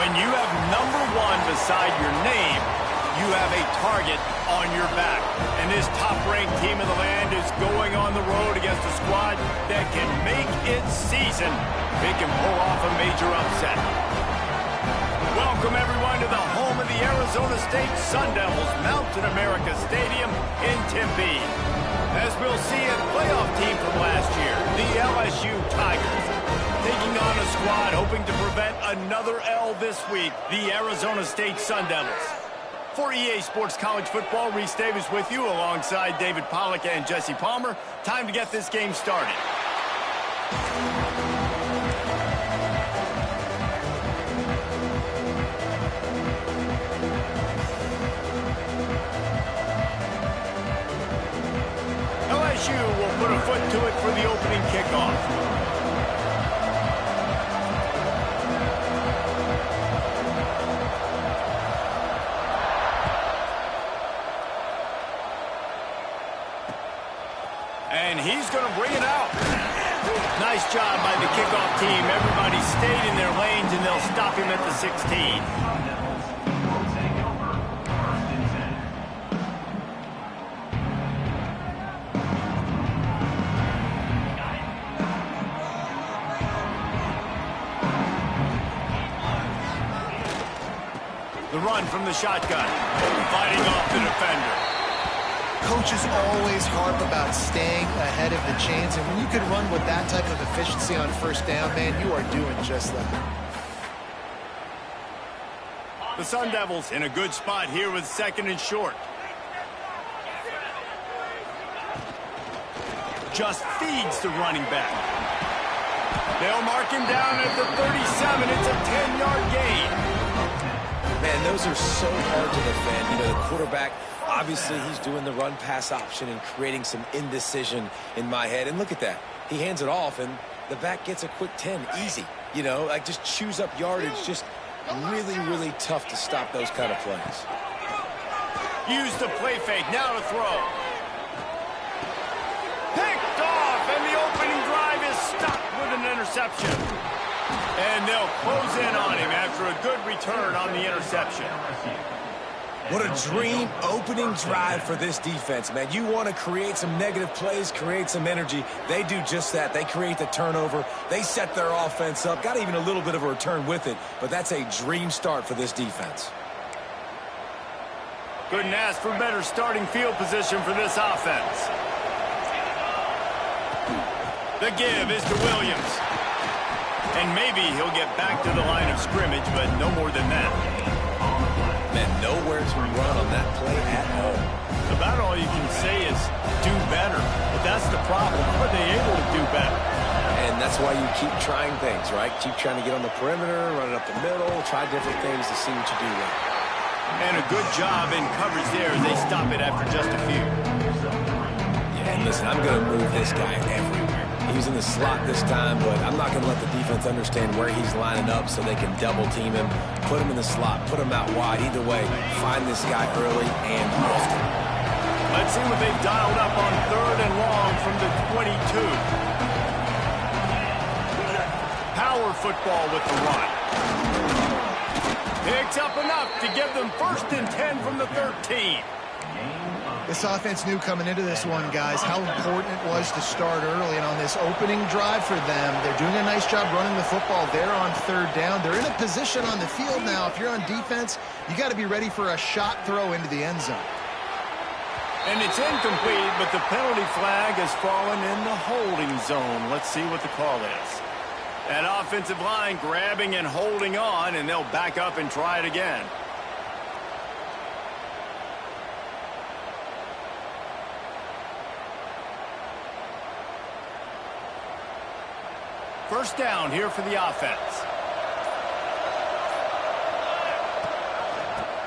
When you have #1 beside your name, you have a target on your back. And this top-ranked team in the land is going on the road against a squad that can make its season. They can pull off a major upset. Welcome, everyone, to the home of the Arizona State Sun Devils, Mountain America Stadium in Tempe. As we'll see, a playoff team from last year, the LSU Tigers, taking on a squad hoping to prevent another L this week, the Arizona State Sun Devils. For EA Sports College Football, Reese Davis with you alongside David Pollack and Jesse Palmer. Time to get this game started. LSU will put a foot to it for the opening kickoff. And he's going to bring it out. Nice job by the kickoff team. Everybody stayed in their lanes, and they'll stop him at the 16. The run from the shotgun, fighting off the defender. Coaches always harp about staying ahead of the chains, and when you can run with that type of efficiency on first down, man, you are doing just that. The Sun Devils in a good spot here with 2nd and short. Just feeds the running back. They'll mark him down at the 37. It's a 10-yard gain. Man, those are so hard to defend. You know, the quarterback, obviously he's doing the run-pass option and creating some indecision in my head. And look at that. He hands it off, and the back gets a quick 10. Easy. You know, like just chews up yardage. Just really, really tough to stop those kind of plays. Use the play fake. Now to throw. Picked off, and the opening drive is stopped with an interception. And they'll close in on him after a good return on the interception. What a dream opening drive for this defense, man. You want to create some negative plays, create some energy. They do just that. They create the turnover. They set their offense up. Got even a little bit of a return with it, but that's a dream start for this defense. Couldn't ask for better starting field position for this offense. The give is to Williams. And maybe he'll get back to the line of scrimmage, but no more than that. Man, nowhere to run on that play at all. About all you can say is do better. But that's the problem. Are they able to do better? And that's why you keep trying things, right? Keep trying to get on the perimeter, run it up the middle, try different things to see what you do well. And a good job in coverage there as they stop it after just a few. Yeah, and listen, I'm going to move this guy everywhere. He's in the slot this time, but I'm not going to let the defense understand where he's lining up so they can double team him, put him in the slot, put him out wide. Either way, find this guy early and often. Let's see what they've dialed up on 3rd and long from the 22. Power football with the run. Picks up enough to give them 1st and 10 from the 13. This offense knew coming into this one, guys, how important it was to start early. And on this opening drive for them, they're doing a nice job running the football. They're on 3rd down. They're in a position on the field now. If you're on defense, you got to be ready for a shot throw into the end zone. And it's incomplete, but the penalty flag has fallen in the holding zone. Let's see what the call is. That offensive line grabbing and holding on, and they'll back up and try it again. First down here for the offense.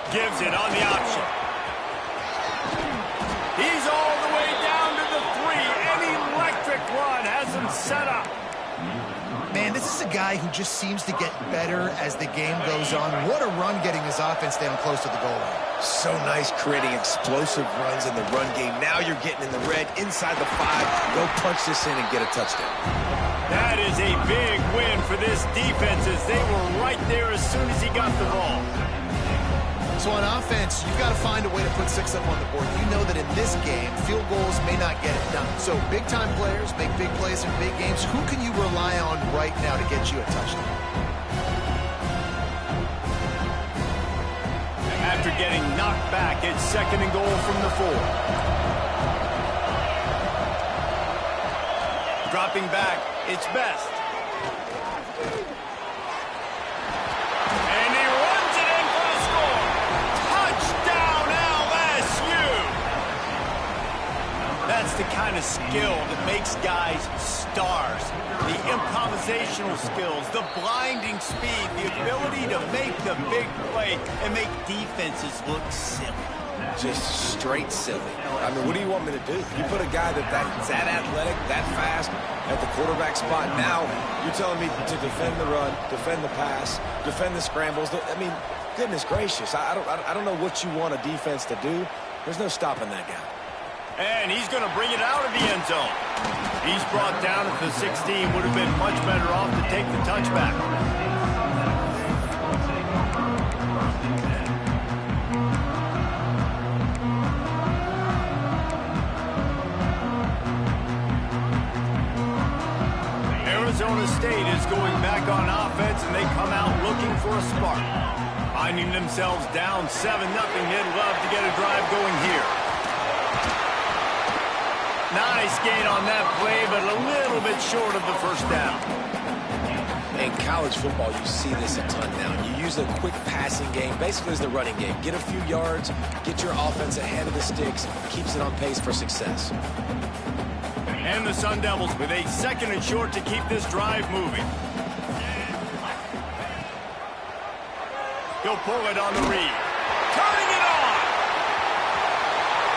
Gives it on the option. He's all the way down to the 3. An electric run has him set up. Man, this is a guy who just seems to get better as the game goes on. What a run getting his offense down close to the goal line. So nice creating explosive runs in the run game. Now you're getting in the red inside the 5. Go punch this in and get a touchdown. That is a big win for this defense as they were right there as soon as he got the ball. So on offense, you've got to find a way to put 6 up on the board. You know that in this game, field goals may not get it done. So big-time players make big plays in big games. Who can you rely on right now to get you a touchdown? After getting knocked back, it's 2nd and goal from the 4. Dropping back, it's Best. And he runs it in for the score. Touchdown, LSU! That's the kind of skill that makes guys stars. The improvisational skills, the blinding speed, the ability to make the big play and make defenses look silly. Just straight silly. I mean, what do you want me to do? You put a guy that's that athletic, that fast at the quarterback spot. Now you're telling me to defend the run, defend the pass, defend the scrambles. I mean, goodness gracious. I don't know what you want a defense to do. There's no stopping that guy. And he's going to bring it out of the end zone. He's brought down at the 16. Would have been much better off to take the touchback. Arizona State is going back on offense, and they come out looking for a spark. Finding themselves down 7-0, they'd love to get a drive going here. Nice gain on that play, but a little bit short of the first down. In college football, you see this a ton now. You use a quick passing game, basically as the running game. Get a few yards, get your offense ahead of the sticks, keeps it on pace for success. And the Sun Devils with a 2nd and short to keep this drive moving. He'll pull it on the read. Turning it on!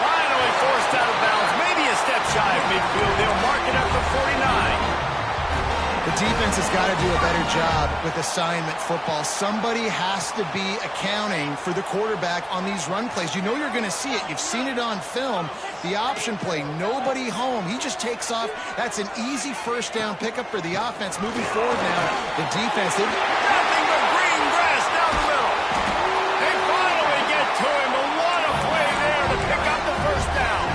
Finally forced out of bounds. Maybe a step shy of midfield. They'll mark it up for 49. The defense has got to do a better job with assignment football. Somebody has to be accounting for the quarterback on these run plays. You know you're going to see it. You've seen it on film. The option play, nobody home. He just takes off. That's an easy first down pickup for the offense. Moving forward now, the defense. Nothing but green grass down the middle. They finally get to him, but what a play there to pick up the first down.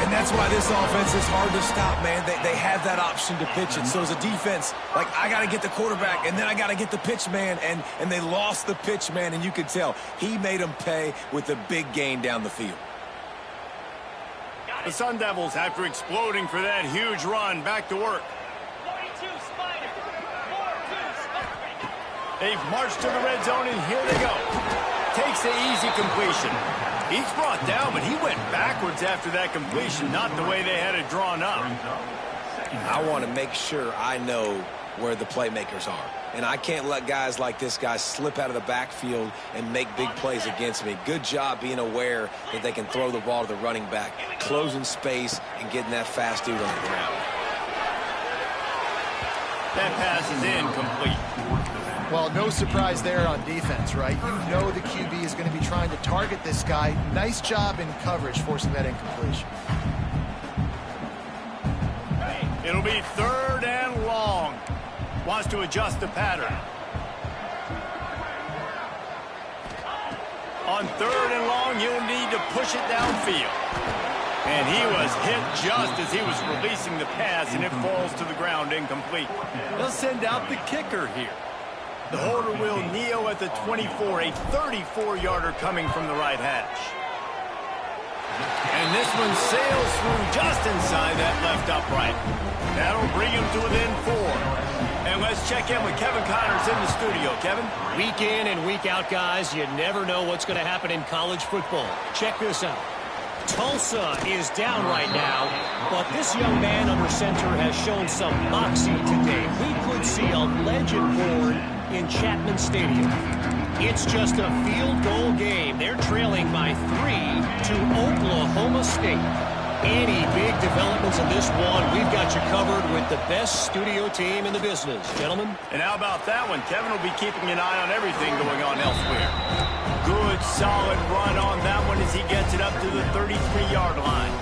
And that's why this offense is hard to stop, man. They have that option to pitch it. So as a defense, like, I got to get the quarterback, and then I got to get the pitch man, and they lost the pitch man, and you could tell. He made them pay with a big gain down the field. The Sun Devils, after exploding for that huge run, back to work. 42 Spider. 42 Spider. They've marched to the red zone, and here they go. Takes the easy completion. He's brought down, but he went backwards after that completion, not the way they had it drawn up. I want to make sure I know where the playmakers are. And I can't let guys like this guy slip out of the backfield and make big plays against me. Good job being aware that they can throw the ball to the running back, closing space, and getting that fast dude on the ground. That pass is incomplete. Well, no surprise there on defense, right? You know the QB is going to be trying to target this guy. Nice job in coverage, forcing that incompletion. It'll be 3rd and long. Wants to adjust the pattern. On 3rd and long, you'll need to push it downfield. And he was hit just as he was releasing the pass, and it falls to the ground incomplete. They'll send out the kicker here. The holder will kneel at the 24, a 34-yarder coming from the right hash. And this one sails through just inside that left upright. That'll bring him to within 4. And let's check in with Kevin Connors in the studio. Kevin? Week in and week out, guys, you never know what's going to happen in college football. Check this out. Tulsa is down right now, but this young man under center has shown some moxie today. We could see a legend born in Chapman Stadium. It's just a field goal game. They're trailing by 3 to Oklahoma State. Any big developments in this one, we've got you covered with the best studio team in the business, gentlemen. And how about that one? Kevin will be keeping an eye on everything going on elsewhere. Good, solid run on that one as he gets it up to the 33-yard line.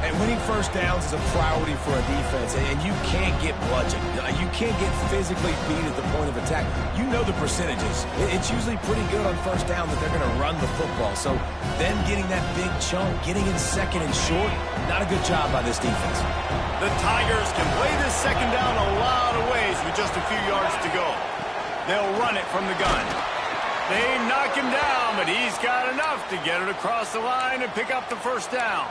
And winning first downs is a priority for a defense, and you can't get bludgeoned. You can't get physically beat at the point of attack. You know the percentages. It's usually pretty good on first down that they're going to run the football. So then getting that big chunk, getting in second and short, not a good job by this defense. The Tigers can play this second down a lot of ways with just a few yards to go. They'll run it from the gun. They knock him down, but he's got enough to get it across the line and pick up the first down.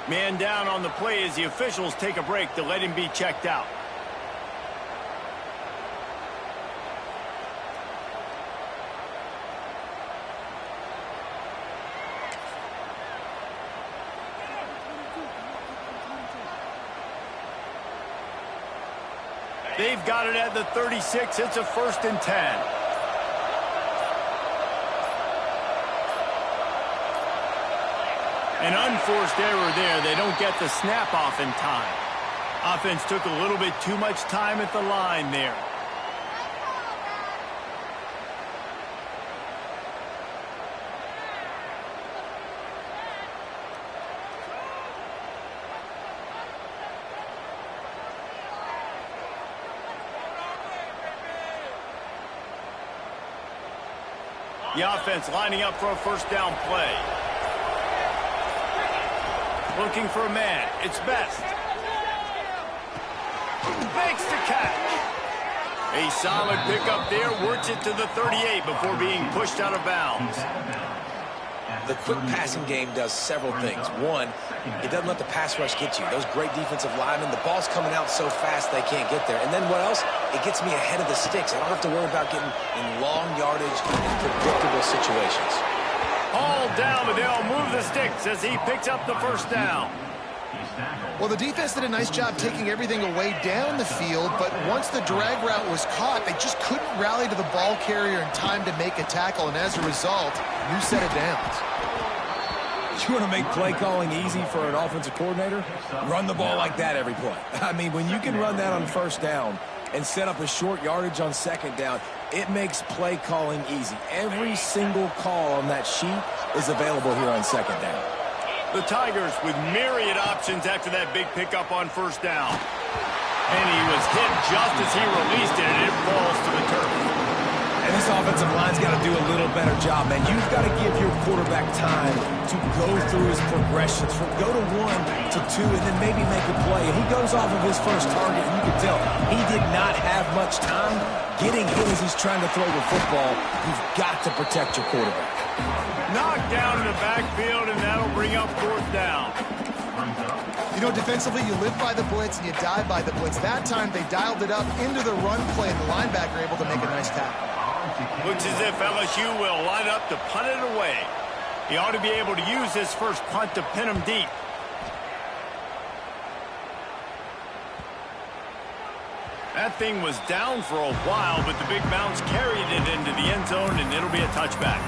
Man down on the play as the officials take a break to let him be checked out. They've got it at the 36. It's a 1st and 10. An unforced error there. They don't get the snap off in time. Offense took a little bit too much time at the line there. The offense lining up for a first down play. Looking for a man. It's Best. Makes the catch. A solid pickup there. Works it to the 38 before being pushed out of bounds. The quick passing game does several things. One, it doesn't let the pass rush get you. Those great defensive linemen, the ball's coming out so fast they can't get there. And then what else? It gets me ahead of the sticks. I don't have to worry about getting in long yardage and predictable situations. All down, but they'll move the sticks as he picks up the first down. Well, the defense did a nice job taking everything away down the field, but once the drag route was caught, they just couldn't rally to the ball carrier in time to make a tackle, and as a result, new set of downs. You want to make play calling easy for an offensive coordinator? Run the ball like that every play. I mean, when you can run that on first down and set up a short yardage on second down, it makes play calling easy. Every single call on that sheet is available here on second down. The Tigers with myriad options after that big pickup on first down. And he was hit just as he released it, and it falls to the turf. And this offensive line's got to do a little better job, man. You've got to give your quarterback time to go through his progressions from go to 1 to 2 and then maybe make a play. And he goes off of his first target, and you can tell he did not have much time getting hit as he's trying to throw the football. You've got to protect your quarterback. Knocked down in the backfield, and that'll bring up fourth down. You know, defensively, you live by the blitz and you die by the blitz. That time, they dialed it up into the run play, and the linebacker able to make a nice tackle. Looks as if LSU will line up to punt it away. He ought to be able to use his first punt to pin him deep. That thing was down for a while, but the big bounce carried it into the end zone, and it'll be a touchback.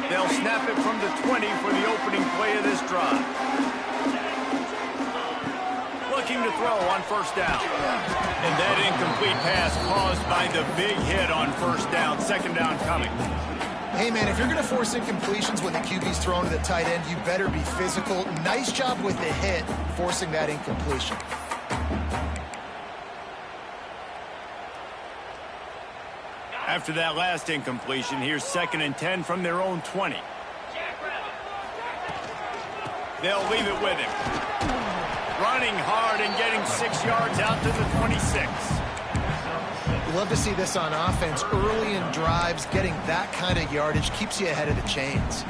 They'll snap it from the 20 for the opening play of this drive. Looking to throw on first down. And that incomplete pass caused by the big hit on first down. Second down coming. Hey, man, if you're going to force incompletions when the QB's thrown to the tight end, you better be physical. Nice job with the hit, forcing that incompletion. After that last incompletion, here's 2nd and 10 from their own 20. They'll leave it with him. Running hard and getting 6 yards out to the 26. You love to see this on offense. Early in drives, getting that kind of yardage keeps you ahead of the chains.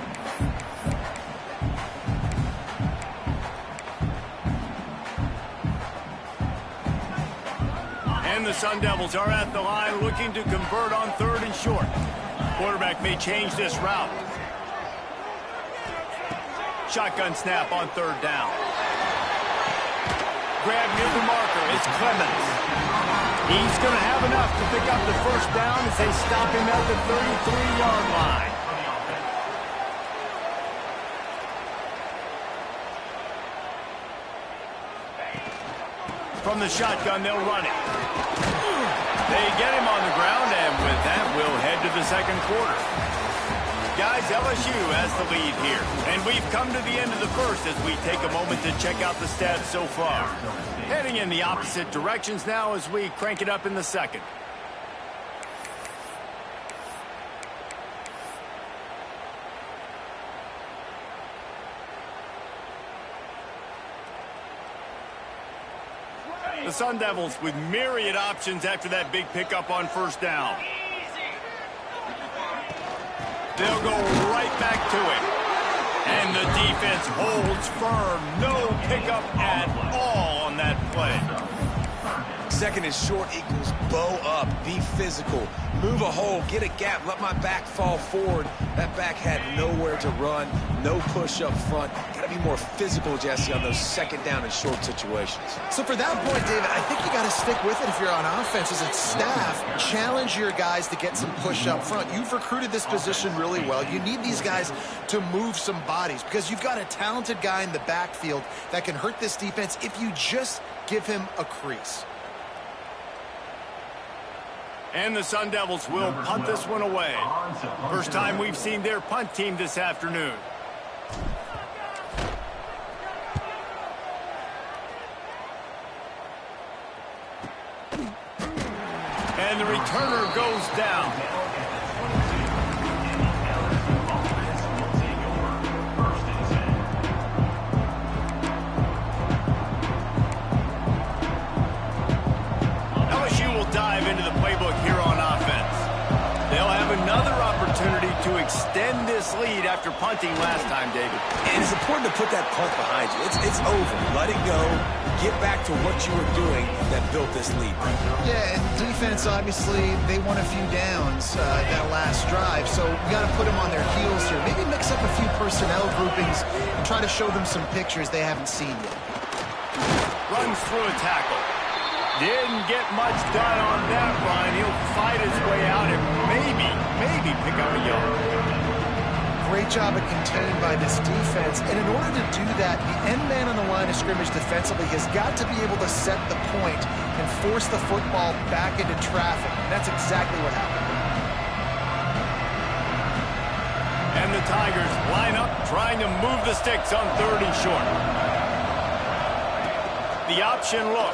And the Sun Devils are at the line looking to convert on 3rd and short. Quarterback may change this route. Shotgun snap on 3rd down. Grab near the marker. It's Clemens. He's going to have enough to pick up the first down as they stop him at the 33-yard line. From the shotgun, they'll run it. They get him on the ground, and with that, we'll head to the second quarter. Guys, LSU has the lead here. And we've come to the end of the first as we take a moment to check out the stats so far. Heading in the opposite directions now as we crank it up in the second. The Sun Devils with myriad options after that big pickup on first down. They'll go right back to it. And the defense holds firm. No pickup at all on that play. Second and short equals bow up, be physical, move a hole, get a gap, let my back fall forward. That back had nowhere to run, no push up front. Got to be more physical, Jesse, on those second down and short situations. So for that point, David, I think you got to stick with it if you're on offense as a staff. Challenge your guys to get some push up front. You've recruited this position really well. You need these guys to move some bodies because you've got a talented guy in the backfield that can hurt this defense if you just give him a crease. And the Sun Devils will punt this one away. First time we've seen their punt team this afternoon. And the returner goes down. Dive into the playbook here on offense. They'll have another opportunity to extend this lead after punting last time, David. And it's important to put that punt behind you. It's over. Let it go. Get back to what you were doing that built this lead. Yeah, and defense, obviously, they won a few downs that last drive, so we got to put them on their heels here. Maybe mix up a few personnel groupings and try to show them some pictures they haven't seen yet. Runs through a tackle. Didn't get much done on that run. He'll fight his way out and maybe pick up a yard. Great job of contained by this defense. And in order to do that, the end man on the line of scrimmage defensively has got to be able to set the point and force the football back into traffic. And that's exactly what happened. And the Tigers line up trying to move the sticks on third and short. The option look.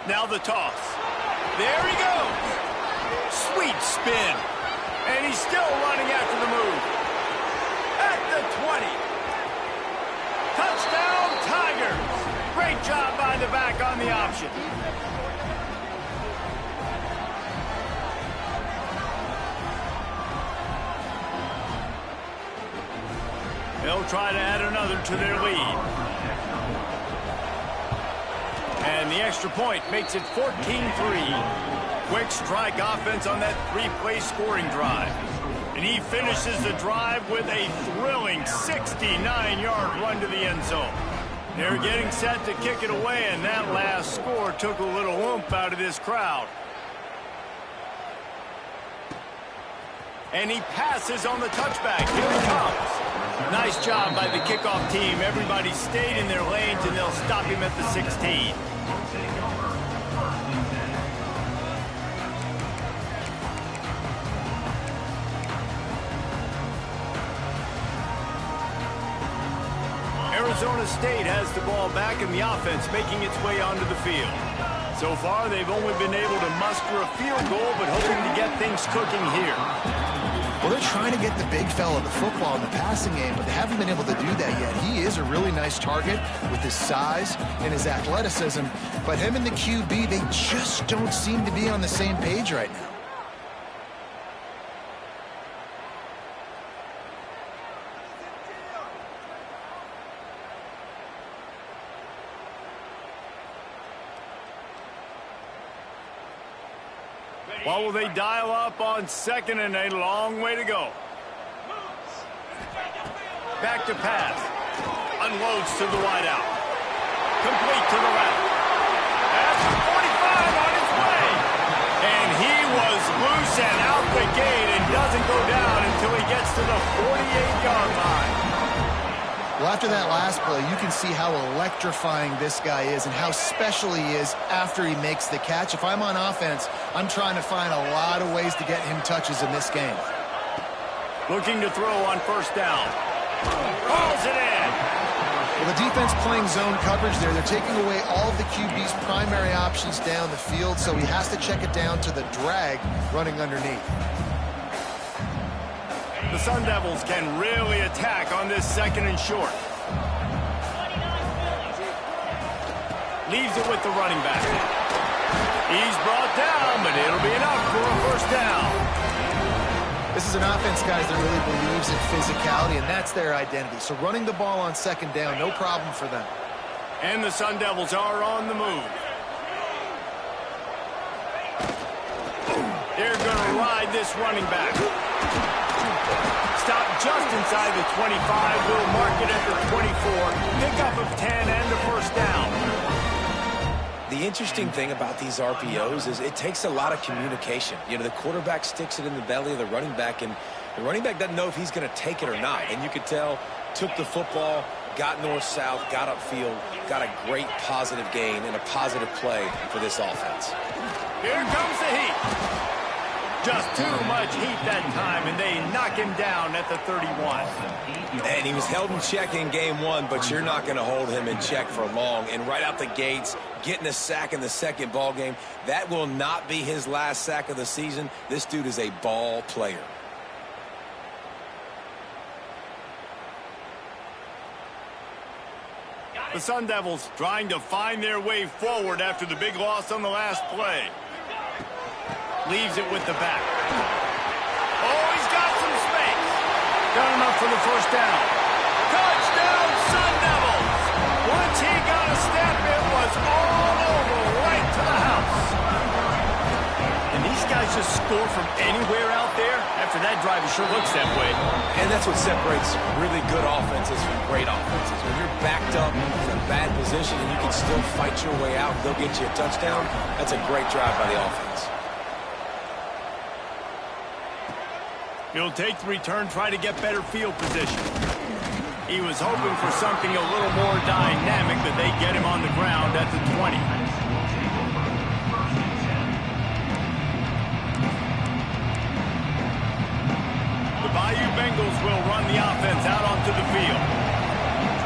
Now the toss. There he goes. Sweet spin. And he's still running after the move. At the 20. Touchdown, Tigers. Great job by the back on the option. They'll try to add another to their lead. And the extra point makes it 14-3. Quick strike offense on that three-play scoring drive. And he finishes the drive with a thrilling 69-yard run to the end zone. They're getting set to kick it away, and that last score took a little oomph out of this crowd. And he passes on the touchback. Here he comes. Nice job by the kickoff team. Everybody stayed in their lanes, and they'll stop him at the 16. Arizona State has the ball back, and the offense making its way onto the field. So far, they've only been able to muster a field goal, but hoping to get things cooking here. Well, they're trying to get the big fella the football in the passing game, but they haven't been able to do that yet. He is a really nice target with his size and his athleticism, but him and the QB, they just don't seem to be on the same page right now. What will they dial up on second and a long way to go? Back to pass. Unloads to the wideout. Complete to the left. That's 45 on his way. And he was loose and out the gate and doesn't go down until he gets to the 48-yard line. Well, after that last play, you can see how electrifying this guy is and how special he is after he makes the catch. If I'm on offense, I'm trying to find a lot of ways to get him touches in this game. Looking to throw on first down. Hauls it in. Well, the defense playing zone coverage there. They're taking away all of the QB's primary options down the field, so he has to check it down to the drag running underneath. The Sun Devils can really attack on this second and short. Leaves it with the running back. He's brought down, but it'll be enough for a first down. This is an offense, guys, that really believes in physicality, and that's their identity. So running the ball on second down, no problem for them. And the Sun Devils are on the move. They're going to ride this running back. Stop just inside the 25. We'll mark it at the 24. Pickup of 10 and a first down. The interesting thing about these RPOs is it takes a lot of communication. You know, the quarterback sticks it in the belly of the running back, and the running back doesn't know if he's going to take it or not. And you could tell, took the football, got north-south, got upfield, got a great positive gain and a positive play for this offense. Here comes the heat. Just too much heat that time, and they knock him down at the 31. And he was held in check in game one, but you're not going to hold him in check for long. And right out the gates, getting a sack in the second ball game, that will not be his last sack of the season. This dude is a ball player. The Sun Devils trying to find their way forward after the big loss on the last play. Leaves it with the back. Oh, he's got some space. Got enough for the first down. Touchdown, Sun Devils. Once he got a step, it was all over, right to the house. And these guys just score from anywhere out there. After that drive, it sure looks that way. And that's what separates really good offenses from great offenses. When you're backed up in a bad position and you can still fight your way out and they'll get you a touchdown, that's a great drive by the offense. He'll take the return, try to get better field position. He was hoping for something a little more dynamic, but they get him on the ground at the 20. The Bayou Bengals will run the offense out onto the field.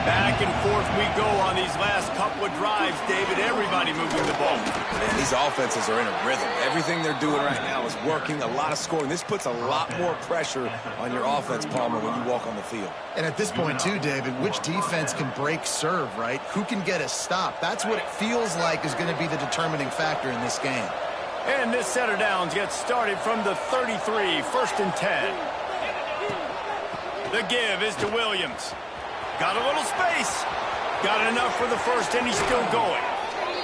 Back and forth we go on these last couple of drives, David. Everybody moving the ball. Man, these offenses are in a rhythm. Everything they're doing right now is working, a lot of scoring. This puts a lot more pressure on your offense, Palmer, when you walk on the field. And at this point, too, David, which defense can break serve, right? Who can get a stop? That's what it feels like is going to be the determining factor in this game. And this set of downs gets started from the 33, 1st and 10. The give is to Williams. Got a little space. Got enough for the first, and he's still going.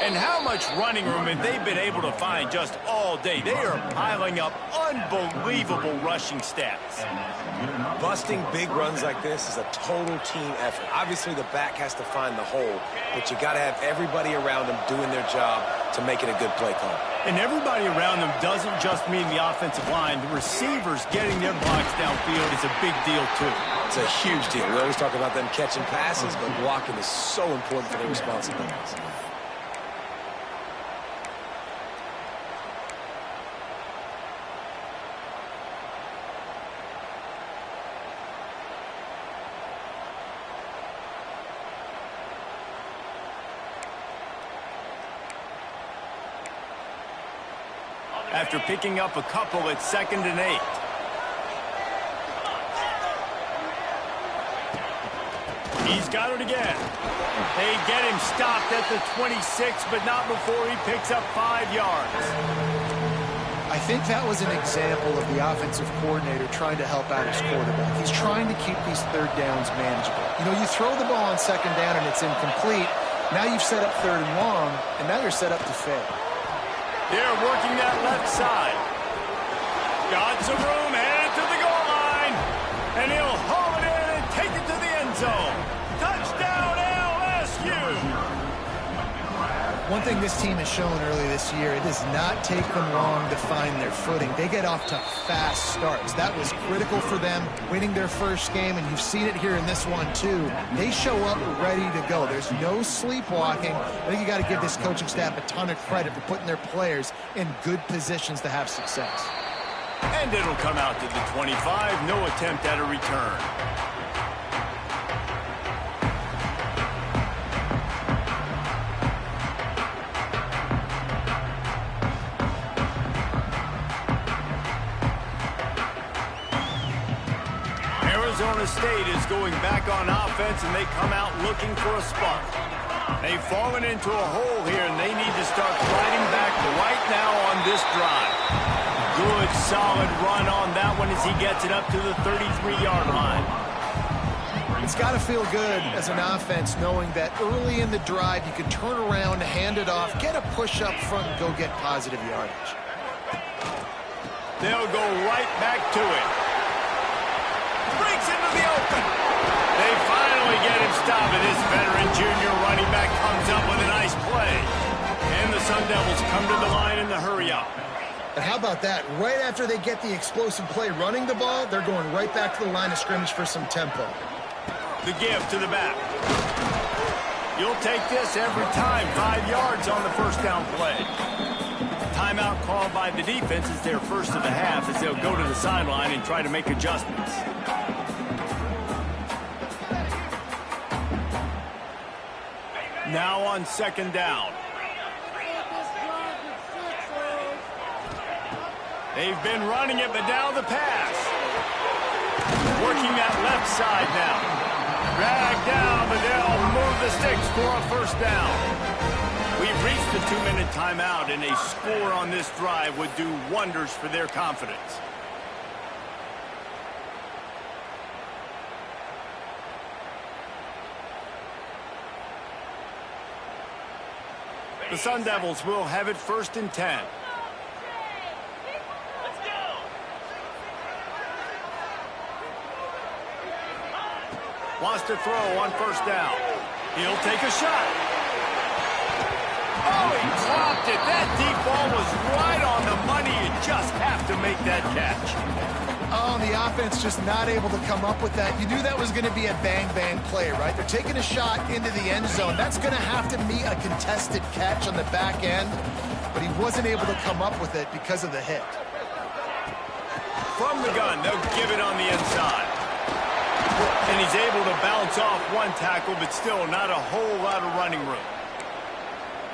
And how much running room have they been able to find just all day? They are piling up unbelievable rushing stats. Busting big runs like this is a total team effort. Obviously, the back has to find the hole, but you got to have everybody around them doing their job to make it a good play call. And everybody around them doesn't just mean the offensive line. The receivers getting their blocks downfield is a big deal, too. It's a huge deal. We always talk about them catching passes, but blocking is so important for their responsibilities. After picking up a couple, it's 2nd and 8. He's got it again. They get him stopped at the 26, but not before he picks up 5 yards. I think that was an example of the offensive coordinator trying to help out his quarterback. He's trying to keep these third downs manageable. You know, you throw the ball on 2nd down and it's incomplete. Now you've set up 3rd and long, and now you're set up to fail. They're working that left side. Got some room, headed to the goal line. And he'll haul it in and take it to the end zone. Touchdown, LSU! One thing this team has shown early this year, it does not take them long to find their footing. They get off to fast starts. That was critical for them winning their first game, and you've seen it here in this one too. They show up ready to go. There's no sleepwalking. I think you got to give this coaching staff a ton of credit for putting their players in good positions to have success. And it'll come out to the 25. No attempt at a return. Arizona State is going back on offense, and they come out looking for a spark. They've fallen into a hole here, and they need to start fighting back right now on this drive. Good, solid run on that one as he gets it up to the 33-yard line. It's got to feel good as an offense knowing that early in the drive you can turn around, hand it off, get a push up front, and go get positive yardage. They'll go right back to it. Breaks into the open. They finally get him stopped, and this veteran junior running back comes up with a nice play. And the Sun Devils come to the line in the hurry-up. But how about that? Right after they get the explosive play running the ball, they're going right back to the line of scrimmage for some tempo. The give to the back. You'll take this every time. 5 yards on the first down play. Timeout called by the defense is their first of the half as they'll go to the sideline and try to make adjustments. Now on second down. They've been running it, but now the pass. Working that left side now. Dragged down, but they'll move the sticks for a first down. We've reached the 2-minute timeout, and a score on this drive would do wonders for their confidence. The Sun Devils will have it 1st and 10. Wants to throw on first down. He'll take a shot. Oh, he dropped it. That deep ball was right on the money. You just have to make that catch. Oh, the offense just not able to come up with that. You knew that was going to be a bang-bang play, right? They're taking a shot into the end zone. That's going to have to be a contested catch on the back end, but he wasn't able to come up with it because of the hit. From the gun, they'll give it on the inside. And he's able to bounce off one tackle, but still not a whole lot of running room.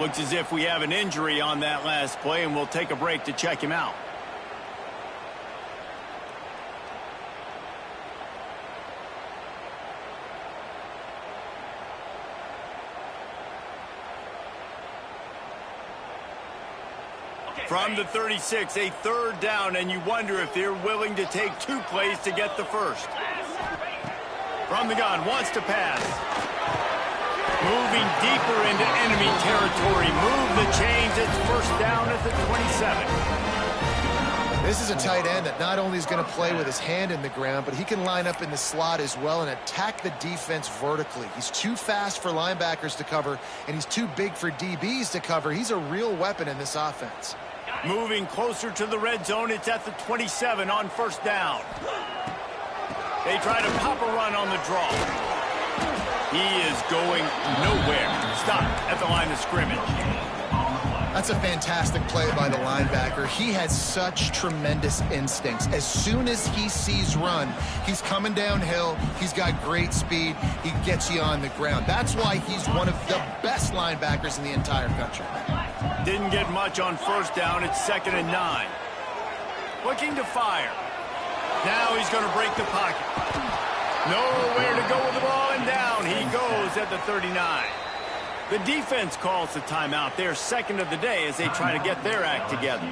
Looks as if we have an injury on that last play, and we'll take a break to check him out. From the 36, a third down, and you wonder if they're willing to take 2 plays to get the first. From the gun, wants to pass. Moving deeper into enemy territory. Move the chains. It's first down at the 27. This is a tight end that not only is going to play with his hand in the ground, but he can line up in the slot as well and attack the defense vertically. He's too fast for linebackers to cover, and he's too big for DBs to cover. He's a real weapon in this offense. Moving closer to the red zone. It's at the 27 on first down. They try to pop a run on the draw. He is going nowhere. Stop at the line of scrimmage. That's a fantastic play by the linebacker. He has such tremendous instincts. As soon as he sees run, he's coming downhill. He's got great speed. He gets you on the ground. That's why he's one of the best linebackers in the entire country. Didn't get much on first down. It's 2nd and 9. Looking to fire. Now he's going to break the pocket. Nowhere to go with the ball, and down he goes at the 39. The defense calls the timeout. Their second of the day as they try to get their act together.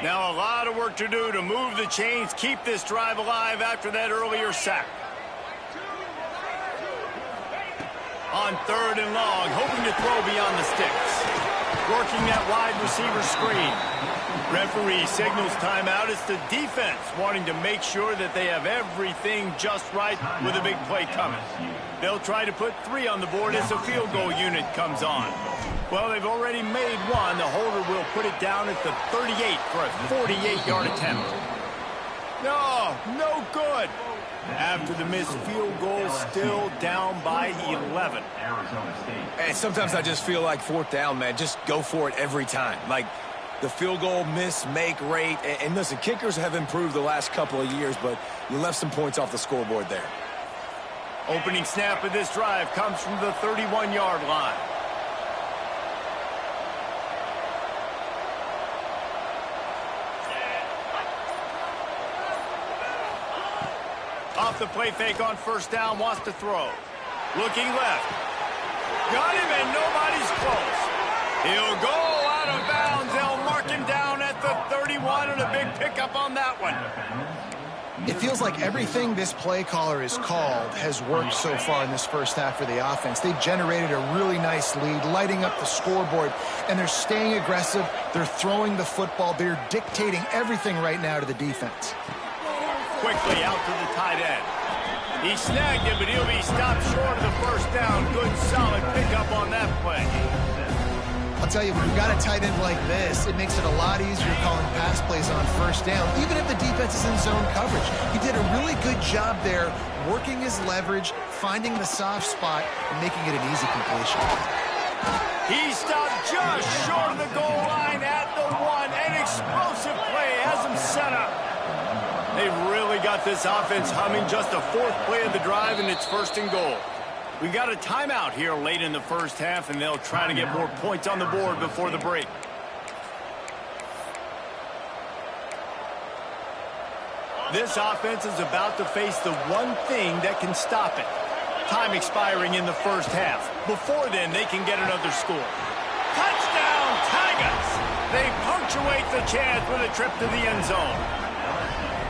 Now a lot of work to do to move the chains, keep this drive alive after that earlier sack. On 3rd and long, hoping to throw beyond the sticks. Working that wide receiver screen. Referee signals timeout. It's the defense wanting to make sure that they have everything just right with a big play coming. They'll try to put 3 on the board as the field goal unit comes on. Well, they've already made one. The holder will put it down at the 38 for a 48-yard attempt. No good. After the missed field goal, still down by 11. And sometimes I just feel like 4th down, man. Just go for it every time. Like, the field goal miss-make rate. And listen, kickers have improved the last couple of years, but you left some points off the scoreboard there. Opening snap of this drive comes from the 31-yard line. Off the play fake on 1st down, wants to throw. Looking left. Got him and nobody's close. He'll go out of bounds. They'll mark him down at the 31 and a big pickup on that one. It feels like everything this play caller has called has worked so far in this first half for the offense. They've generated a really nice lead, lighting up the scoreboard, and they're staying aggressive. They're throwing the football. They're dictating everything right now to the defense. Quickly out to the tight end. He snagged it, but he'll be stopped short of the 1st down. Good, solid pickup on that play. I'll tell you, when you've got a tight end like this, it makes it a lot easier calling pass plays on 1st down, even if the defense is in zone coverage. He did a really good job there, working his leverage, finding the soft spot, and making it an easy completion. He stopped just short of the goal line at the 1. An explosive play has him set up. They've really got this offense humming. Just a 4th play of the drive, and it's 1st and goal. We got a timeout here late in the first half, and they'll try to get more points on the board before the break. This offense is about to face the one thing that can stop it. Time expiring in the first half. Before then, they can get another score. Touchdown, Tigers! They punctuate the chance with a trip to the end zone.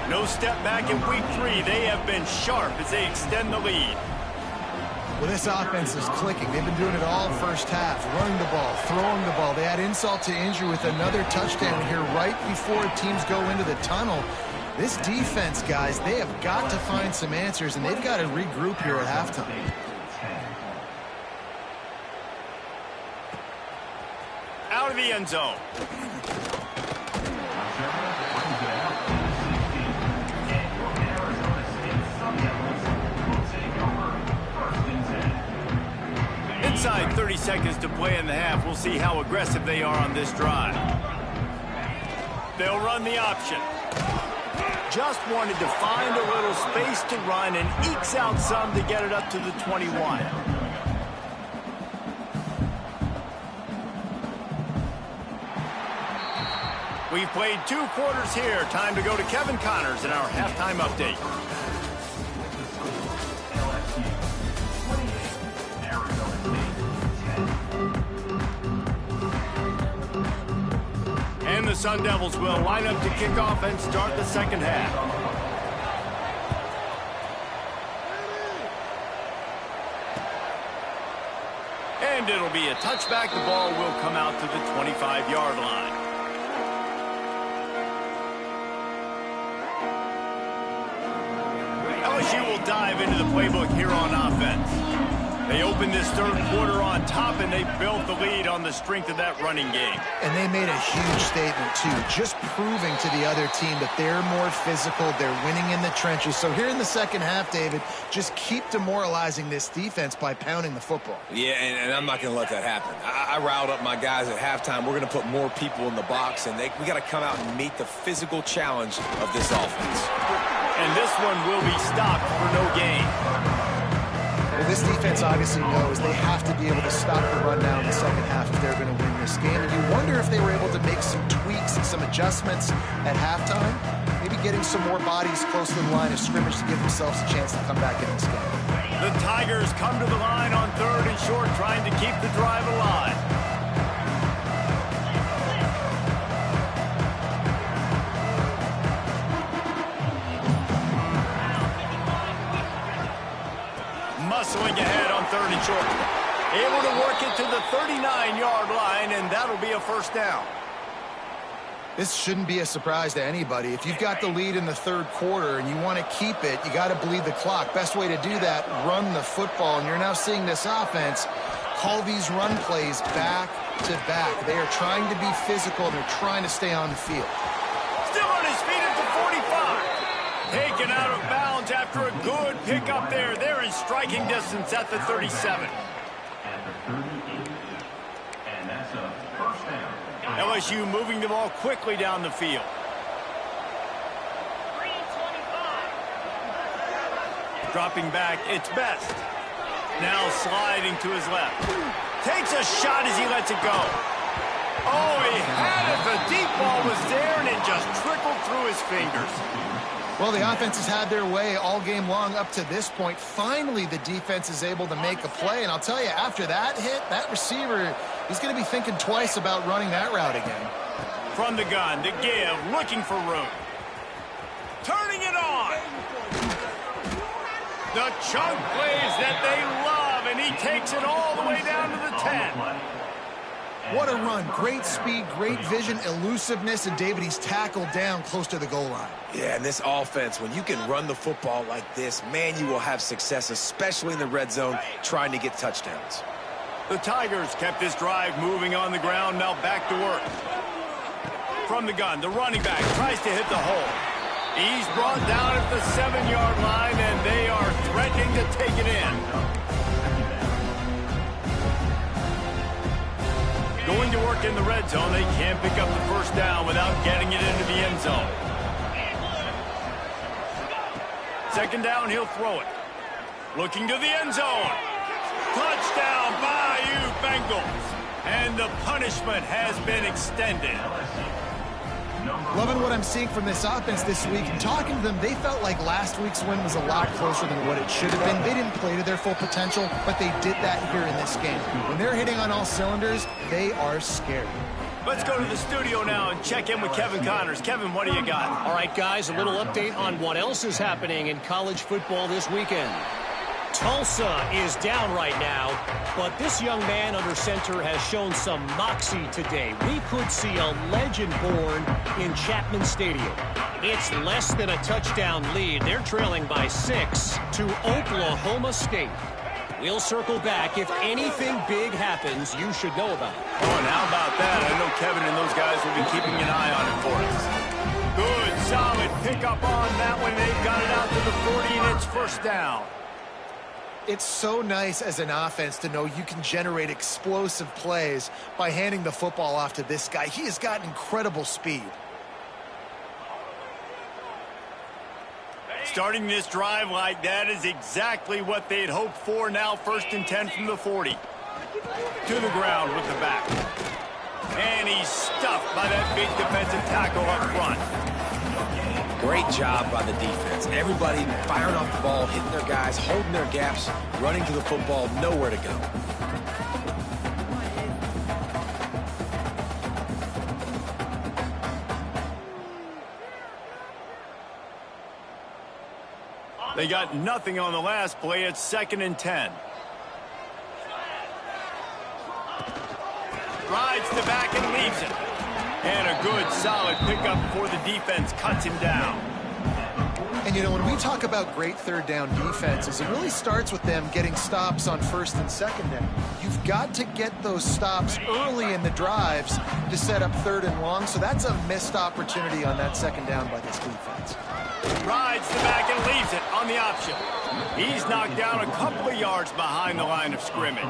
No step back in week 3. They have been sharp as they extend the lead. Well, this offense is clicking. They've been doing it all first half, running the ball, throwing the ball. They had insult to injury with another touchdown here right before teams go into the tunnel. This defense, guys, they have got to find some answers, and they've got to regroup here at halftime. Out of the end zone. Inside 30 seconds to play in the half. We'll see how aggressive they are on this drive. They'll run the option. Just wanted to find a little space to run and ekes out some to get it up to the 21. We've played 2 quarters here. Time to go to Kevin Connors in our halftime update. And the Sun Devils will line up to kick off and start the second half. And it'll be a touchback. The ball will come out to the 25-yard line. LSU will dive into the playbook here on offense. They opened this third quarter on top, and they built the lead on the strength of that running game. And they made a huge statement, too, just proving to the other team that they're more physical, they're winning in the trenches. So here in the second half, David, just keep demoralizing this defense by pounding the football. Yeah, and I'm not going to let that happen. I riled up my guys at halftime. We're going to put more people in the box, and we got to come out and meet the physical challenge of this offense. And this one will be stopped for no gain. Well, this defense obviously knows they have to be able to stop the run now in the second half if they're going to win this game. And you wonder if they were able to make some tweaks and some adjustments at halftime, maybe getting some more bodies close to the line of scrimmage to give themselves a chance to come back in this game. The Tigers come to the line on 3rd and short, trying to keep the drive alive. Muscling ahead on 3rd and short. Able to work it to the 39-yard line, and that'll be a 1st down. This shouldn't be a surprise to anybody. If you've got the lead in the third quarter and you want to keep it, you got to bleed the clock. Best way to do that, run the football. And you're now seeing this offense call these run plays back to back. They are trying to be physical. They're trying to stay on the field. Still on his feet at the 45. Taken out of bounds after a good pickup there. They're in striking distance at the 37. LSU moving the ball quickly down the field. Dropping back, it's Best. Now sliding to his left. Takes a shot as he lets it go. Oh, he had it. The deep ball was there, and it just trickled through his fingers. Well, the offense has had their way all game long up to this point. Finally, the defense is able to make a play. And I'll tell you, after that hit, that receiver, he's going to be thinking twice about running that route again. From the gun to give, looking for room. Turning it on. The chunk plays that they love, and he takes it all the way down to the 10. What a run. Great speed, great vision, elusiveness, and David, he's tackled down close to the goal line. Yeah, and this offense, when you can run the football like this, man, you will have success, especially in the red zone, trying to get touchdowns. The Tigers kept this drive moving on the ground, now back to work. From the gun, the running back tries to hit the hole. He's brought down at the 7-yard line, and they are threatening to take it in. Going to work in the red zone, they can't pick up the first down without getting it into the end zone. Second down, he'll throw it. Looking to the end zone. Touchdown, Bayou Bengals. And the punishment has been extended. Loving what I'm seeing from this offense this week. And talking to them, they felt like last week's win was a lot closer than what it should have been. They didn't play to their full potential, but they did that here in this game. When they're hitting on all cylinders, they are scary. Let's go to the studio now and check in with Kevin Connors. Kevin, what do you got? All right, guys, a little update on what else is happening in college football this weekend. Tulsa is down right now, but this young man under center has shown some moxie today. We could see a legend born in Chapman Stadium. It's less than a touchdown lead. They're trailing by 6 to Oklahoma State. We'll circle back. If anything big happens, you should know about it. Oh, and how about that? I know Kevin and those guys will be keeping an eye on it for us. Good, solid pickup on that one. They've got it out to the 40, and it's first down. It's so nice as an offense to know you can generate explosive plays by handing the football off to this guy. He has got incredible speed. Starting this drive like that is exactly what they'd hoped for. Now 1st and 10 from the 40. To the ground with the back. And he's stuffed by that big defensive tackle up front. Great job by the defense. Everybody firing off the ball, hitting their guys, holding their gaps, running to the football, nowhere to go. They got nothing on the last play. It's 2nd and 10. Rides the back and leaves it. And a good, solid pickup before the defense cuts him down. And, you know, when we talk about great third down defenses, it really starts with them getting stops on 1st and 2nd down. You've got to get those stops early in the drives to set up 3rd and long, so that's a missed opportunity on that 2nd down by this defense. Rides the back and leaves it on the option. He's knocked down a couple of yards behind the line of scrimmage.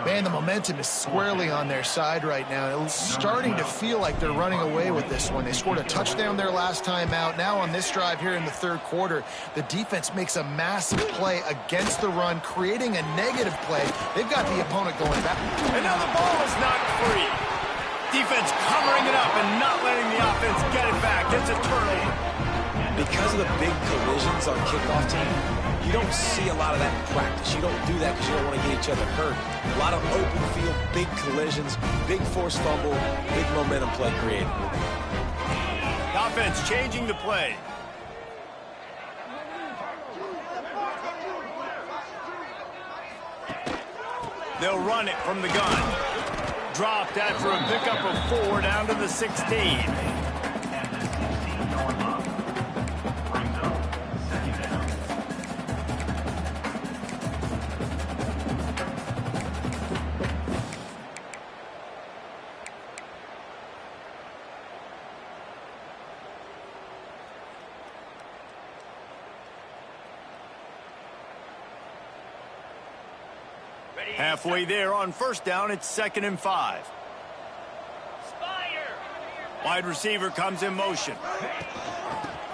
Man, the momentum is squarely on their side right now. It's starting to feel like they're running away with this one. They scored a touchdown their last time out. Now on this drive here in the 3rd quarter, the defense makes a massive play against the run, creating a negative play. They've got the opponent going back. And now the ball is not free. Defense covering it up and not letting the offense get it back. It's a turnover. Because of the big collisions on kickoff team, you don't see a lot of that in practice. You don't do that because you don't want to get each other hurt. A lot of open field, big collisions, big forced fumble, big momentum play created. The offense changing the play. They'll run it from the gun. Dropped after a pickup of 4 down to the 16. Halfway there on first down, it's 2nd and 5. Wide receiver comes in motion.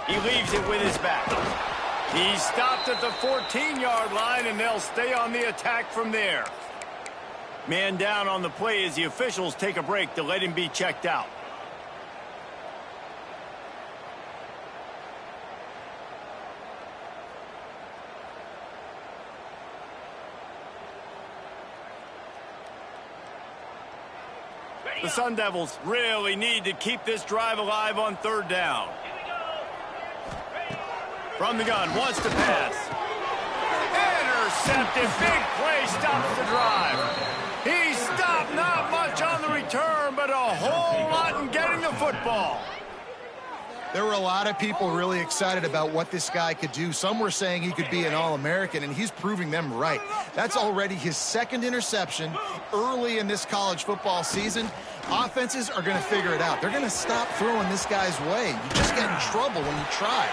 He leaves it with his back. He's stopped at the 14-yard line, and they'll stay on the attack from there. Man down on the play as the officials take a break to let him be checked out. The Sun Devils really need to keep this drive alive on 3rd down. From the gun, wants to pass. Intercepted. Big play stops the drive. He stopped, not much on the return, but a whole lot in getting the football. There were a lot of people really excited about what this guy could do. Some were saying he could be an All-American, and he's proving them right. That's already his 2nd interception early in this college football season. Offenses are going to figure it out. They're going to stop throwing this guy's way. You just get in trouble when you try.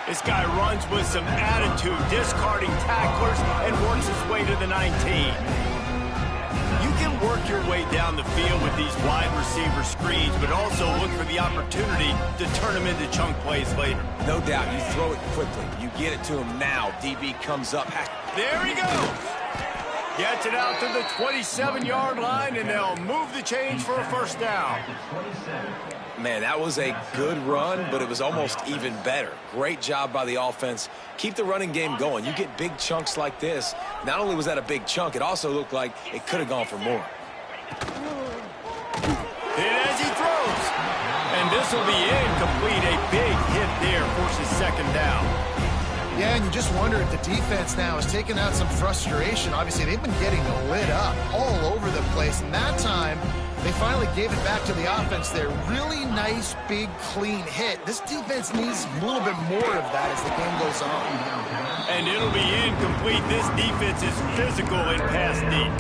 This guy runs with some attitude, discarding tacklers, and works his way to the 19. You can work your way down the field with these wide receiver screens, but also look for the opportunity to turn them into chunk plays later. No doubt, you throw it quickly. You get it to him now. DB comes up. There he goes. Gets it out to the 27-yard line, and they'll move the chains for a 1st down. Man, that was a good run, but it was almost even better. Great job by the offense. Keep the running game going. You get big chunks like this. Not only was that a big chunk, it also looked like it could have gone for more. Hit as he throws. And this will be incomplete. A big hit there forces 2nd down. Yeah, and you just wonder if the defense now is taking out some frustration. Obviously, they've been getting lit up all over the place. And that time, they finally gave it back to the offense there. Really nice, big, clean hit. This defense needs a little bit more of that as the game goes on. And it'll be incomplete. This defense is physical and pass deep.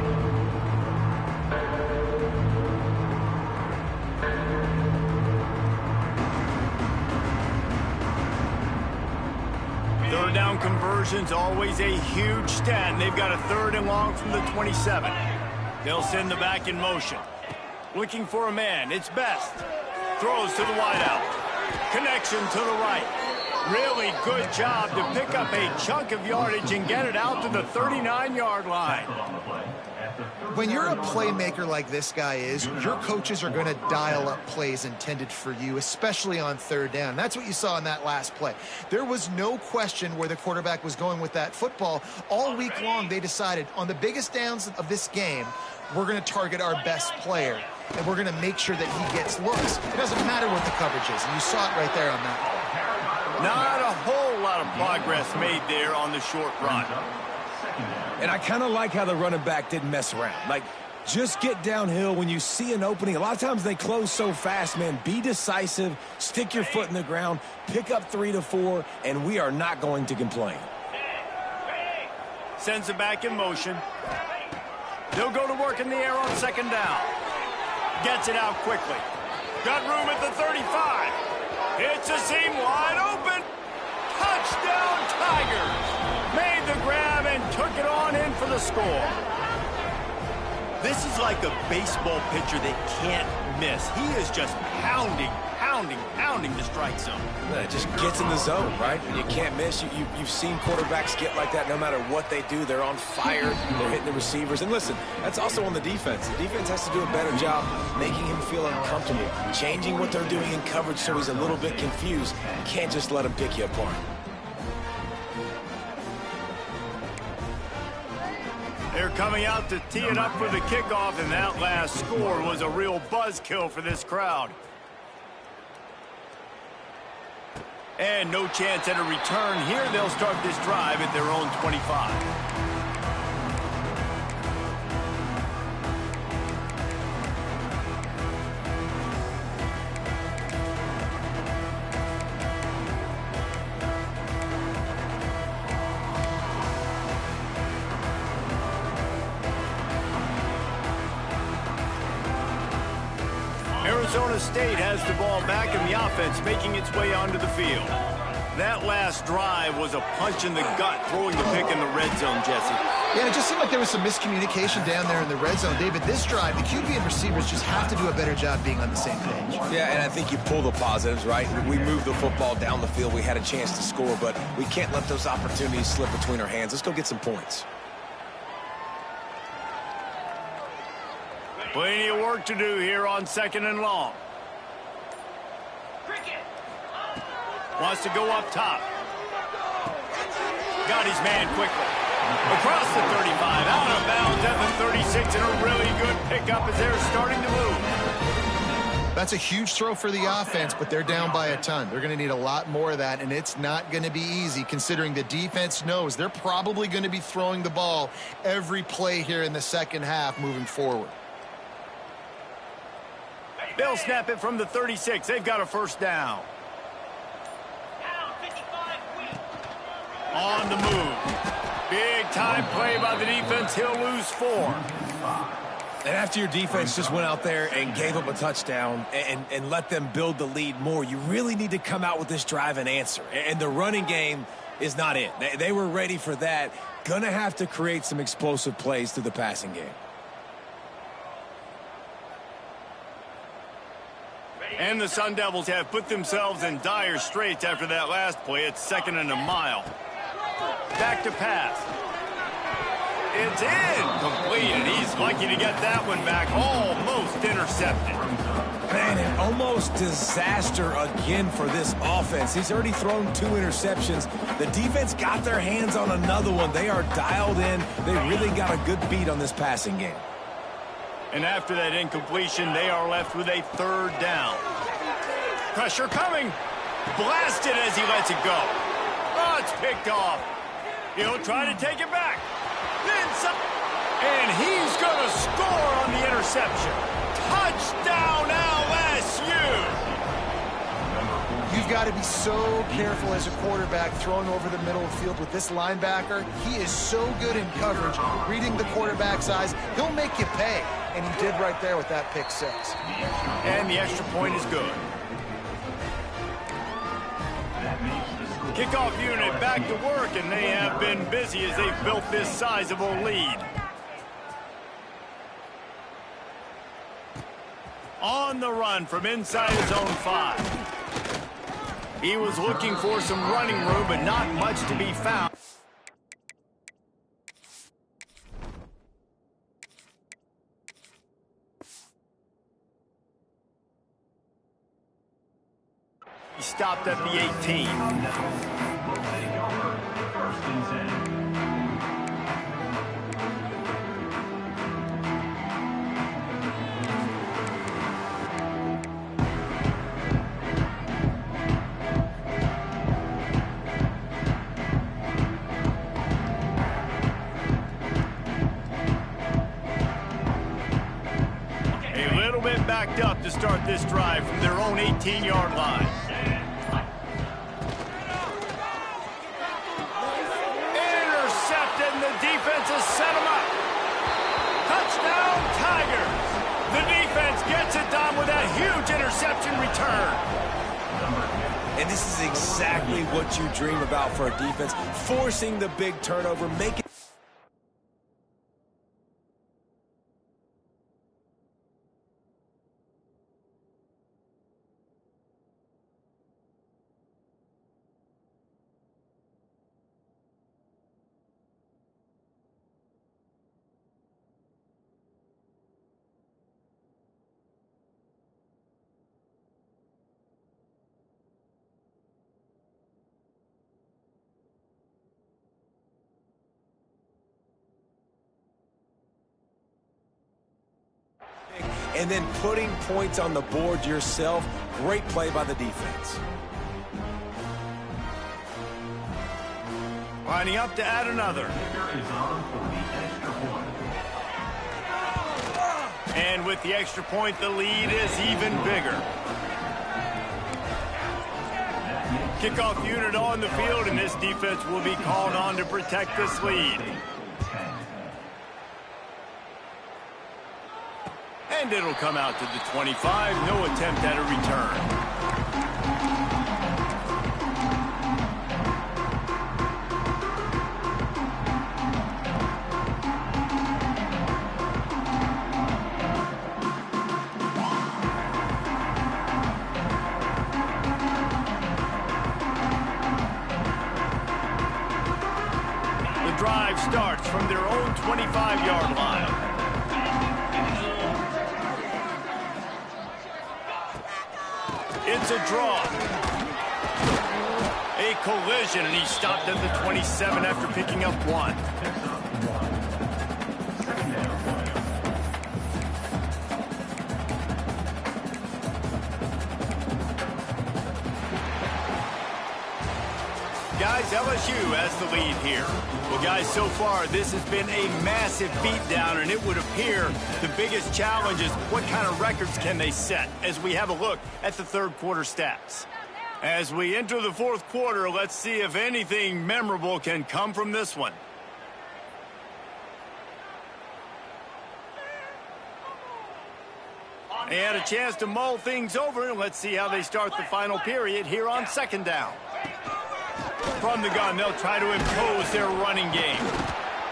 Third down conversion's always a huge stat, and they've got a 3rd and long from the 27. They'll send the back in motion. Looking for a man. It's Best. Throws to the wideout. Connection to the right. Really good job to pick up a chunk of yardage and get it out to the 39-yard line. When you're a playmaker like this guy is, your coaches are going to dial up plays intended for you, especially on 3rd down. That's what you saw in that last play. There was no question where the quarterback was going with that football. All week long, they decided on the biggest downs of this game, we're going to target our best player, and we're going to make sure that he gets looks. It doesn't matter what the coverage is, and you saw it right there on that. Not a whole lot of progress made there on the short run. And I kind of like how the running back didn't mess around. Like, just get downhill when you see an opening. A lot of times they close so fast, man. Be decisive, stick your foot in the ground, pick up 3 to 4, and we are not going to complain. Sends it back in motion. They'll go to work in the air on 2nd down. Gets it out quickly. Got room at the 35. It's a seam wide open. Touchdown Tigers. Made the grab and took it on in for the score. This is like a baseball pitcher that can't miss. He is just pounding the strike zone. Yeah, it just gets in the zone, right? And you can't miss. You've seen quarterbacks get like that no matter what they do. They're on fire. They're hitting the receivers. And listen, that's also on the defense. The defense has to do a better job making him feel uncomfortable, changing what they're doing in coverage so he's a little bit confused. You can't just let him pick you apart. They're coming out to tee it up for the kickoff, and that last score was a real buzzkill for this crowd. And no chance at a return here. They'll start this drive at their own 25. Arizona State has the ball back and the offense making its way onto the field. That last drive was a punch in the gut, throwing the pick in the red zone, Jesse. Yeah, it just seemed like there was some miscommunication down there in the red zone. David, this drive, the QB and receivers just have to do a better job being on the same page. Yeah, and I think you pull the positives, right? We moved the football down the field. We had a chance to score, but we can't let those opportunities slip between our hands. Let's go get some points. Plenty of work to do here on 2nd and long. Wants to go up top. Got his man quickly. Across the 35, out of bounds at the 36, and a really good pickup as they're starting to move. That's a huge throw for the offense, but they're down by a ton. They're going to need a lot more of that, and it's not going to be easy considering the defense knows they're probably going to be throwing the ball every play here in the second half moving forward. They'll snap it from the 36. They've got a first down. On the move. Big time play by the defense. He'll lose 4. And after your defense just went out there and gave up a touchdown and let them build the lead more, you really need to come out with this drive and answer. And the running game is not it. They were ready for that. Gonna have to create some explosive plays through the passing game. And the Sun Devils have put themselves in dire straits after that last play. It's 2nd and a mile. Back to pass. It's incomplete, and he's lucky to get that one back. Almost intercepted. Man, an almost disaster again for this offense. He's already thrown 2 interceptions. The defense got their hands on another one. They are dialed in. They really got a good beat on this passing game. And after that incompletion, they are left with a 3rd down. Pressure coming. Blasted as he lets it go. Oh, it's picked off. He'll try to take it back. And he's going to score on the interception. Touchdown, LSU. You've got to be so careful as a quarterback throwing over the middle of the field with this linebacker. He is so good in coverage, reading the quarterback's eyes. He'll make you pay, and he did right there with that pick 6. And the extra point is good. Kickoff unit back to work, and they have been busy as they've built this sizable lead. On the run from inside his own 5. He was looking for some running room, but not much to be found. He stopped at the 18. A little bit backed up to start this drive from their own 18-yard line. And the defense has set him up. Touchdown, Tigers. The defense gets it done with that huge interception return. And this is exactly what you dream about for a defense, forcing the big turnover, making... and then putting points on the board yourself. Great play by the defense. Lining up to add another. And with the extra point, the lead is even bigger. Kickoff unit on the field, and this defense will be called on to protect this lead. And it'll come out to the 25. No attempt at a return. Drive starts from their own 25-yard line. It's a draw. A collision, and he stopped at the 27 after picking up 1. Guys, LSU has the lead here. Well, guys, so far, this has been a massive beatdown, and it would appear the biggest challenge is what kind of records can they set as we have a look at the third quarter stats. As we enter the fourth quarter, let's see if anything memorable can come from this one. They had a chance to mull things over, and let's see how they start the final period here on second down. From the gun, they'll try to impose their running game.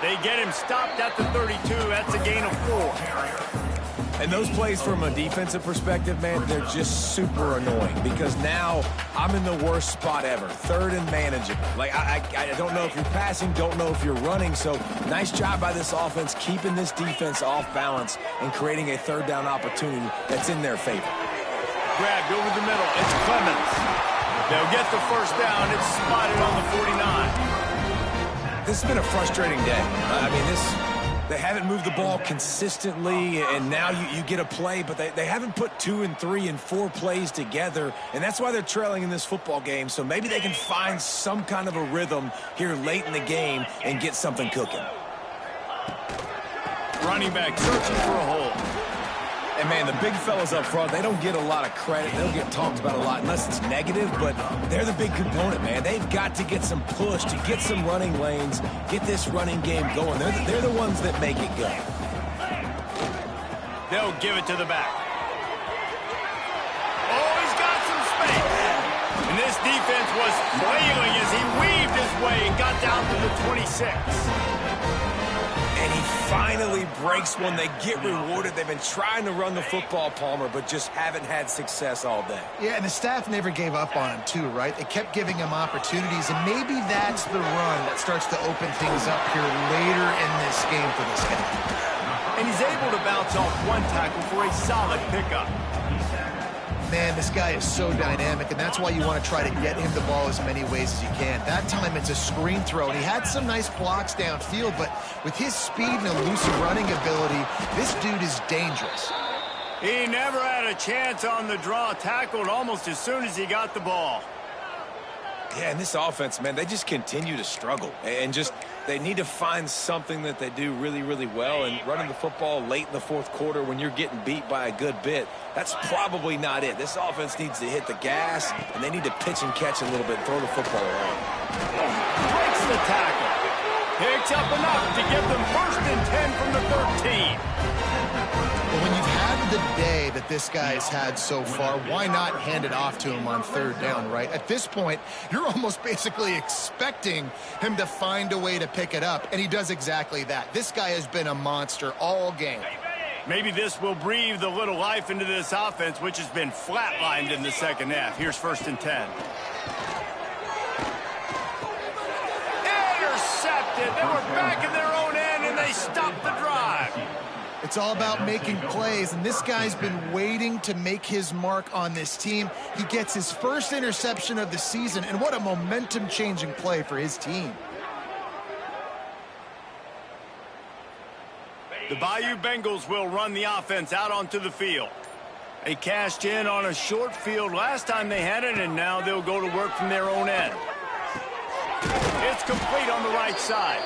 They get him stopped at the 32. That's a gain of 4. And those plays from a defensive perspective, man, they're just super annoying because now I'm in the worst spot ever. Third and manageable. Like, I don't know if you're passing, don't know if you're running. So nice job by this offense keeping this defense off balance and creating a third down opportunity that's in their favor. Grabbed over the middle. It's Clemens. They'll get the first down. It's spotted on the 49. This has been a frustrating day. I mean, they haven't moved the ball consistently, and now you get a play, but they haven't put 2 and 3 and 4 plays together, and that's why they're trailing in this football game. So maybe they can find some kind of a rhythm here late in the game and get something cooking. Running back searching for a hole. And, man, the big fellas up front, they don't get a lot of credit. They don't get talked about a lot unless it's negative, but they're the big component, man. They've got to get some push to get some running lanes, get this running game going. They're the ones that make it go. They'll give it to the back. Oh, he's got some space. And this defense was flailing as he weaved his way and got down to the 26. And he finally breaks one. They get rewarded. They've been trying to run the football, Palmer, but just haven't had success all day. Yeah, and the staff never gave up on him, too, right? They kept giving him opportunities, and maybe that's the run that starts to open things up here later in this game for this guy. And he's able to bounce off one tackle for a solid pickup. Man, this guy is so dynamic, and that's why you want to try to get him the ball as many ways as you can. That time it's a screen throw, and he had some nice blocks downfield, but with his speed and elusive running ability, this dude is dangerous. He never had a chance on the draw, tackled almost as soon as he got the ball. Yeah, and this offense, man, they just continue to struggle. And just, they need to find something that they do really, really well. And running the football late in the fourth quarter when you're getting beat by a good bit, that's probably not it. This offense needs to hit the gas, and they need to pitch and catch a little bit and throw the football around. Breaks the tackle. Picks up enough to give them 1st and 10 from the 13. Well, when you've had the day that this guy's had so far, why not hand it off to him on third down, right? At this point, you're almost basically expecting him to find a way to pick it up, and he does exactly that. This guy has been a monster all game. Maybe this will breathe a little life into this offense, which has been flatlined in the second half. Here's 1st and 10. Intercepted. They were back in their own end, and they stopped the drive. It's all about making plays, and this guy's been waiting to make his mark on this team. He gets his first interception of the season, and what a momentum-changing play for his team. The Bayou Bengals will run the offense out onto the field. They cashed in on a short field last time they had it, and now they'll go to work from their own end. It's complete on the right side.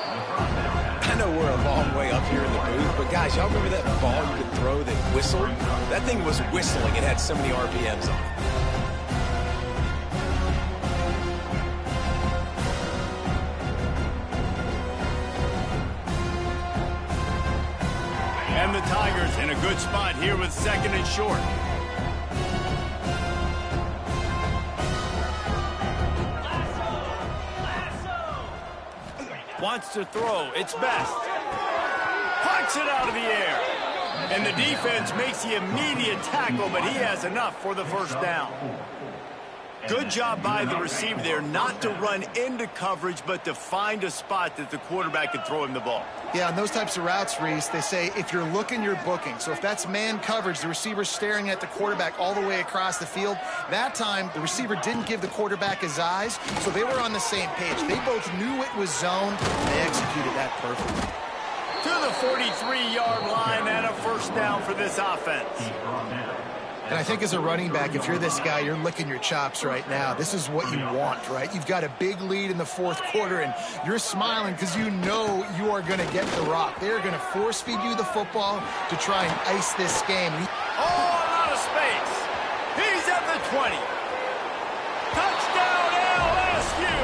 I know we're a long way up here in the booth, but guys, y'all remember that ball you could throw that whistled? That thing was whistling. It had so many RPMs on it. And the Tigers in a good spot here with second and short. Wants to throw. It's best. Punts it out of the air. And the defense makes the immediate tackle, but he has enough for the first down. Good job by the receiver there not to run into coverage, but to find a spot that the quarterback could throw him the ball. Yeah, on those types of routes, Reese, they say if you're looking, you're booking. So if that's man coverage, the receiver's staring at the quarterback all the way across the field. That time, the receiver didn't give the quarterback his eyes, so they were on the same page. They both knew it was zoned. They executed that perfectly. To the 43-yard line and a first down for this offense. And I think as a running back, if you're this guy, you're licking your chops right now. This is what you want, right? You've got a big lead in the fourth quarter, and you're smiling because you know you are going to get the rock. They're going to force-feed you the football to try and ice this game. Oh, a lot of space. He's at the 20. Touchdown, LSU.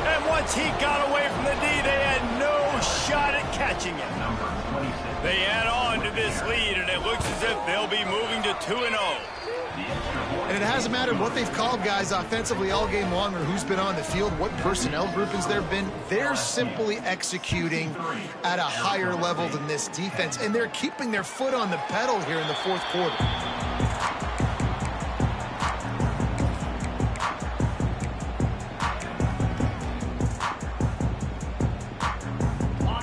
And once he got away from the D, they had no shot at catching him. They add on to this lead, and it looks as if they'll be moving to 2-0. And it hasn't mattered what they've called guys offensively all game long or who's been on the field, what personnel groupings there have been. They're simply executing at a higher level than this defense, and they're keeping their foot on the pedal here in the fourth quarter.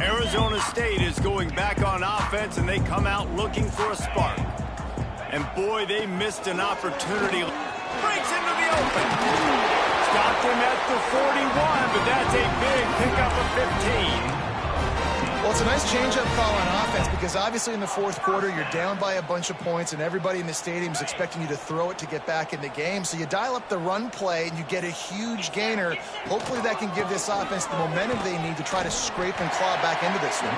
Arizona State is going back on offense, and they come out looking for a spark. And boy, they missed an opportunity. Breaks into the open. Stopped him at the 41, but that's a big pickup of 15. Well, it's a nice change-up call on offense because obviously in the fourth quarter, you're down by a bunch of points, and everybody in the stadium is expecting you to throw it to get back in the game. So you dial up the run play, and you get a huge gainer. Hopefully that can give this offense the momentum they need to try to scrape and claw back into this one.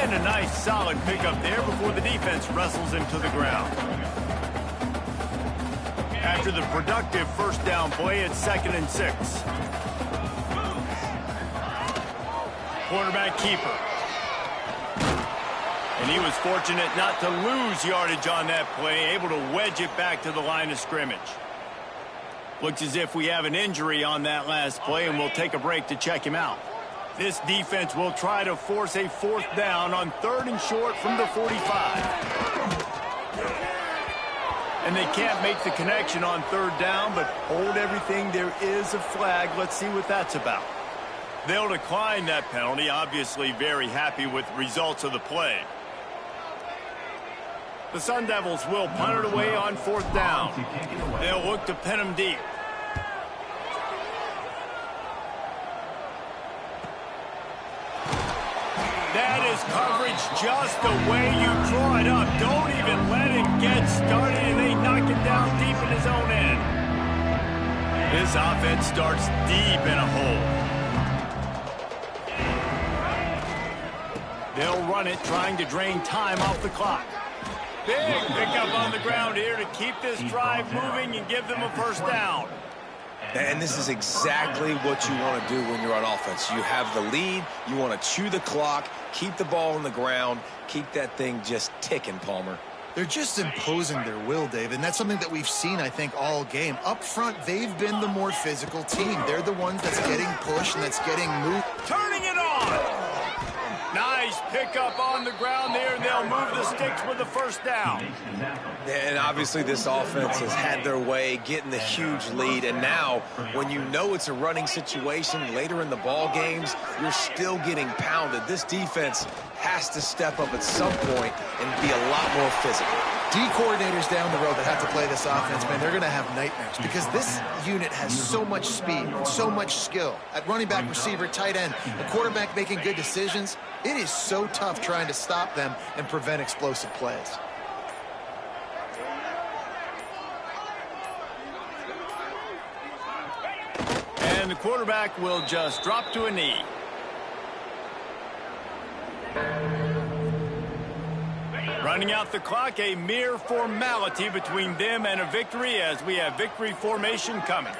And a nice, solid pickup there before the defense wrestles him to the ground. After the productive first down play, it's 2nd and 6. Quarterback keeper. And he was fortunate not to lose yardage on that play, able to wedge it back to the line of scrimmage. Looks as if we have an injury on that last play, and we'll take a break to check him out. This defense will try to force a fourth down on 3rd and short from the 45. And they can't make the connection on 3rd down, but hold everything. There is a flag. Let's see what that's about. They'll decline that penalty, obviously very happy with the results of the play. The Sun Devils will punt it away on 4th down. They'll look to pin him deep. That is coverage just the way you draw it up. Don't even let him get started, and they knock it down deep in his own end. This offense starts deep in a hole. They'll run it, trying to drain time off the clock. Big pickup on the ground here to keep this drive moving and give them a first down. And this is exactly what you want to do when you're on offense. You have the lead, you want to chew the clock, keep the ball on the ground, keep that thing just ticking, Palmer. They're just imposing their will, Dave, and that's something that we've seen, I think, all game. Up front, they've been the more physical team. They're the ones that's getting pushed and that's getting moved. Turning it on! Nice pickup on the ground there, and they'll move the sticks with the first down. And obviously this offense has had their way, getting the huge lead. And now, when you know it's a running situation later in the ball games, you're still getting pounded. This defense has to step up at some point and be a lot more physical. D coordinators down the road that have to play this offense, man, they're going to have nightmares because this unit has so much speed and so much skill. At running back, receiver, tight end, the quarterback making good decisions. It is so tough trying to stop them and prevent explosive plays. And the quarterback will just drop to a knee. Running out the clock, a mere formality between them and a victory as we have victory formation coming.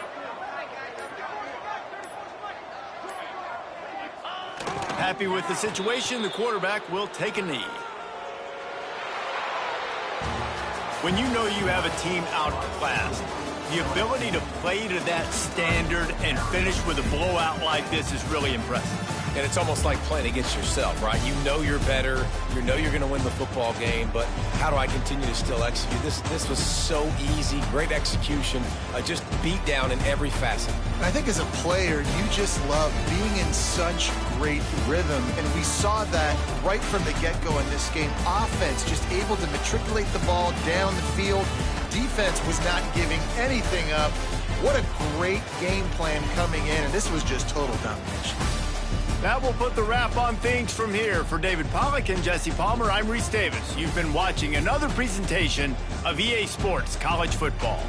Happy with the situation, the quarterback will take a knee. When you know you have a team outclassed, the ability to play to that standard and finish with a blowout like this is really impressive. And it's almost like playing against yourself, right? You know you're better. You know you're going to win the football game, but how do I continue to still execute? This was so easy. Great execution. Just beat down in every facet. I think as a player, you just love being in such great rhythm, and we saw that right from the get-go in this game. Offense just able to matriculate the ball down the field. Defense was not giving anything up. What a great game plan coming in, and this was just total domination. That will put the wrap on things from here. For David Pollack and Jesse Palmer, I'm Reese Davis. You've been watching another presentation of EA Sports College Football.